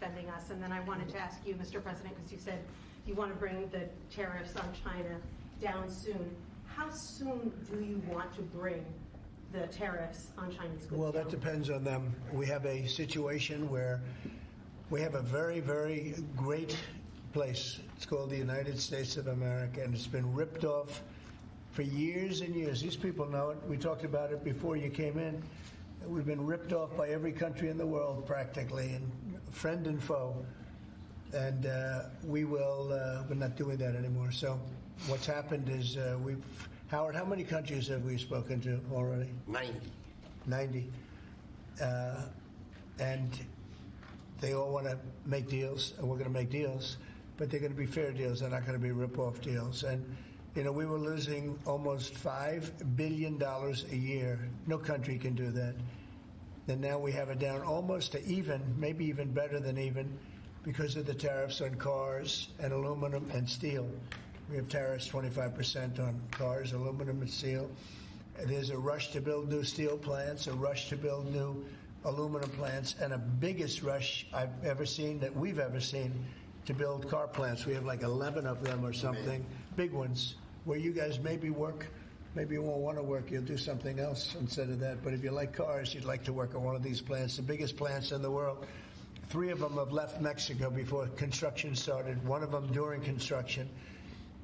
defending us. And then I wanted to ask you, Mr. President, because you said you want to bring the tariffs on China down soon. How soon do you want to bring the tariffs on Chinese goods? Well, that depends on them. We have a situation where we have a very, very great place. It's called the United States of America, and it's been ripped off for years and years. These people know it. We talked about it before you came in. We've been ripped off by every country in the world practically, and friend and foe. And we're not doing that anymore. So what's happened is Howard, how many countries have we spoken to already? 90. And they all want to make deals, and we're going to make deals, but they're going to be fair deals. They're not going to be rip-off deals. And, we were losing almost $5 billion a year. No country can do that. And now we have it down almost to even, maybe even better than even, because of the tariffs on cars and aluminum and steel. We have tariffs 25% on cars, aluminum and steel. There's a rush to build new steel plants, a rush to build new aluminum plants, and a biggest rush I've ever seen, that we've ever seen, to build car plants. We have like 11 of them or something, big ones, where you guys maybe work. Maybe you won't want to work. You'll do something else instead of that. But if you like cars, you'd like to work on one of these plants, the biggest plants in the world. 3 of them have left Mexico before construction started, 1 of them during construction.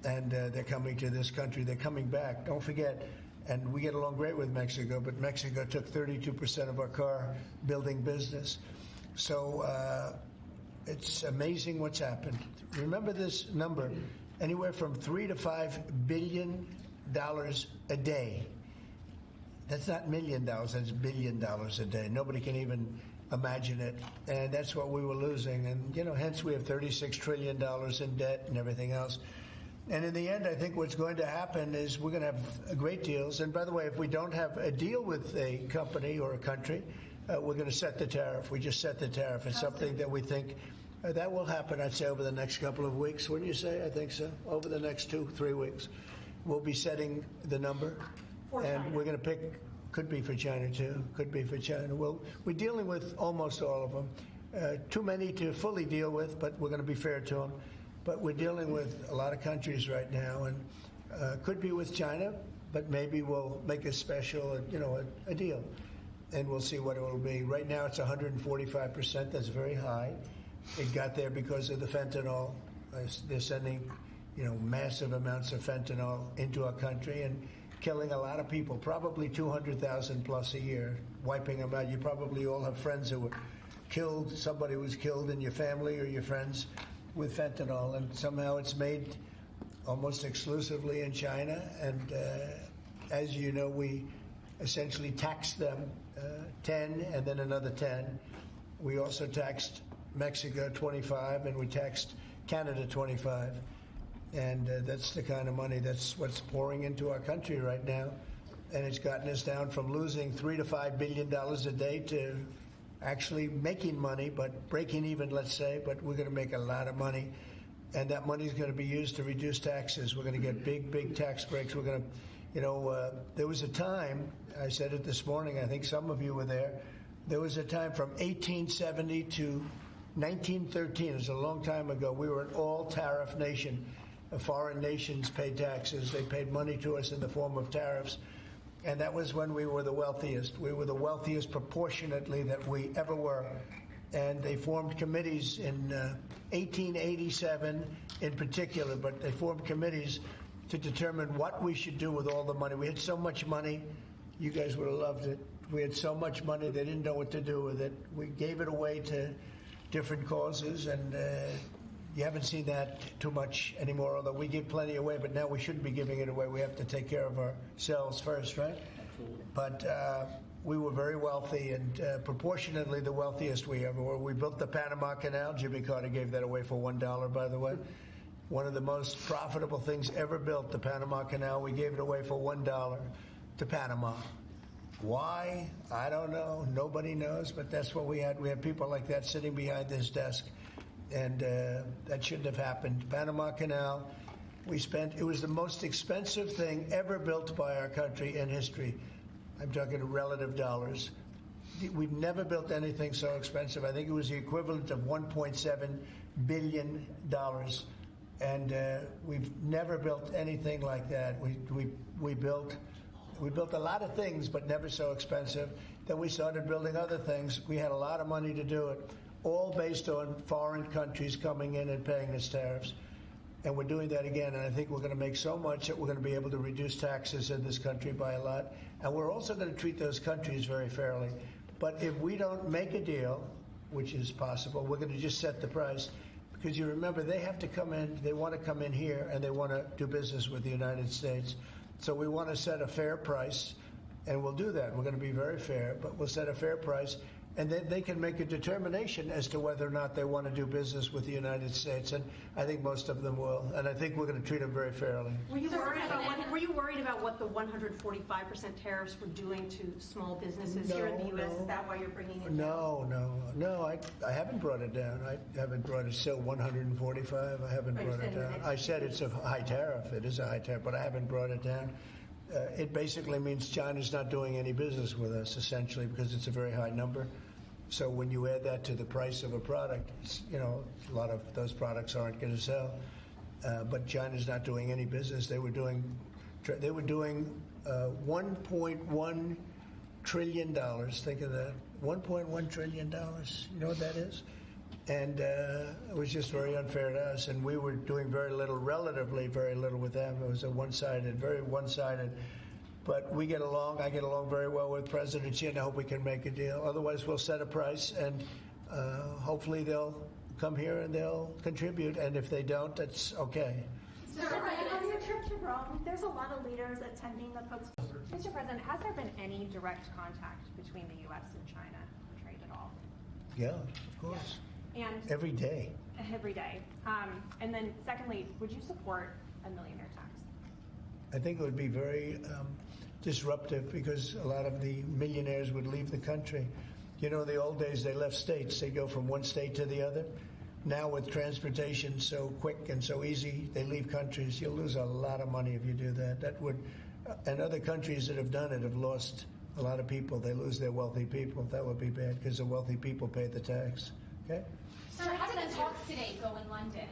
And they're coming to this country. They're coming back. Don't forget, and we get along great with Mexico, but Mexico took 32% of our car building business. So it's amazing what's happened. Remember this number, anywhere from $3 to $5 billion a day. That's not $1 million, that's $1 billion a day. Nobody can even imagine it. And that's what we were losing. And, hence we have $36 trillion in debt and everything else. And in the end, I think what's going to happen is we're going to have great deals. And by the way, if we don't have a deal with a company or a country, we're going to set the tariff. We just set the tariff. It's something that we think that will happen, I'd say, over the next couple of weeks. Wouldn't you say? I think so. Over the next 2-3 weeks, we'll be setting the number. And we're going to pick, could be for China too, could be for China. We're dealing with almost all of them. Too many to fully deal with, but we're going to be fair to them. But we're dealing with a lot of countries right now, and could be with China, but maybe we'll make a special, a deal, and we'll see what it will be. Right now, it's 145%. That's very high. It got there because of the fentanyl. They're sending, massive amounts of fentanyl into our country and killing a lot of people, probably 200,000 plus a year, wiping them out. You probably all have friends who were killed, somebody was killed in your family or your friends with fentanyl, and somehow it's made almost exclusively in China. And as you know, we essentially taxed them 10 and then another 10. We also taxed Mexico 25, and we taxed Canada 25. And that's the kind of money that's what's pouring into our country right now. And it's gotten us down from losing $3 to $5 billion a day to actually making money, but breaking even, let's say, but we're going to make a lot of money. And that money is going to be used to reduce taxes. We're going to get big, big tax breaks. We're going to, there was a time, I said it this morning, I think some of you were there, there was a time from 1870 to 1913, it was a long time ago, we were an all-tariff nation. Foreign nations paid taxes. They paid money to us in the form of tariffs. And that was when we were the wealthiest. We were the wealthiest proportionately that we ever were. And they formed committees in 1887 in particular, but they formed committees to determine what we should do with all the money. We had so much money, you guys would have loved it. We had so much money, they didn't know what to do with it. We gave it away to different causes, and you haven't seen that too much anymore, although we give plenty away, but now we shouldn't be giving it away. We have to take care of ourselves first, right? Absolutely. But we were very wealthy, and proportionately the wealthiest we ever were. We built the Panama Canal. Jimmy Carter gave that away for $1, by the way. One of the most profitable things ever built, the Panama Canal. We gave it away for $1 to Panama. Why? I don't know. Nobody knows, but that's what we had. We had people like that sitting behind this desk. And that shouldn't have happened. Panama Canal, it was the most expensive thing ever built by our country in history. I'm talking relative dollars. We've never built anything so expensive. I think it was the equivalent of $1.7 billion. And we've never built anything like that. We built a lot of things, but never so expensive. Then we started building other things. We had a lot of money to do it, all based on foreign countries coming in and paying us tariffs. And we're doing that again, and I think we're going to make so much that we're going to be able to reduce taxes in this country by a lot. And we're also going to treat those countries very fairly. But if we don't make a deal, which is possible, we're going to just set the price. Because you remember, they have to come in, they want to come in here, and they want to do business with the United States. So we want to set a fair price, and we'll do that. We're going to be very fair, but we'll set a fair price, and then they can make a determination as to whether or not they want to do business with the United States. And I think most of them will, and I think we're going to treat them very fairly. Were you worried about what the 145% tariffs were doing to small businesses here in the U.S.? Is that why you're bringing it down? No. I haven't brought it down. I haven't brought it still 145. I haven't brought it down. I said it's a high tariff. It is a high tariff, but I haven't brought it down. It basically means China's not doing any business with us, essentially, because it's a very high number. So when you add that to the price of a product, a lot of those products aren't going to sell. But China's not doing any business. They were doing $1.1 trillion. Think of that, $1.1 trillion. You know what that is? And it was just very unfair to us. And we were doing very little, relatively very little with them. It was very one-sided. But we get along. I get along very well with President Xi, and I hope we can make a deal. Otherwise, we'll set a price, and hopefully they'll come here and they'll contribute. And if they don't, that's okay. Mr. President, on your trip to Rome, there's a lot of leaders attending the Pope's. Mr. President, has there been any direct contact between the U.S. and China for trade at all? Yeah, of course. Yeah. And every day. Every day. And then, secondly, would you support a millionaire tax? I think it would be very disruptive because a lot of the millionaires would leave the country. In the old days, they left states. They go from one state to the other. Now with transportation so quick and so easy, they leave countries. You'll lose a lot of money if you do that. And other countries that have done it have lost a lot of people. They lose their wealthy people. That would be bad because the wealthy people pay the tax. Okay? Sir, how did the talks today go in London?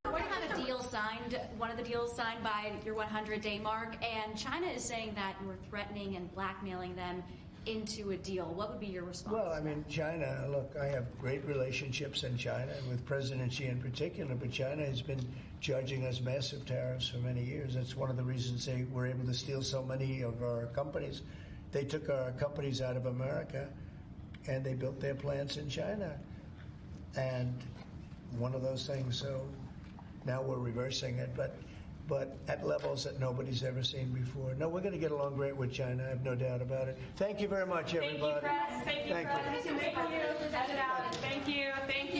We're going to have a deal signed, one of the deals signed by your 100-day mark, and China is saying that you were threatening and blackmailing them into a deal. What would be your response? Well, I mean, China, look, I have great relationships in China, and with President Xi in particular, but China has been charging us massive tariffs for many years. That's one of the reasons they were able to steal so many of our companies. They took our companies out of America, and they built their plants in China. And one of those things, so now we're reversing it, but at levels that nobody's ever seen before. No, we're going to get along great with China. I have no doubt about it. Thank you very much, everybody. Thank you, Press. Thank you, Press. Thank you. Thank you.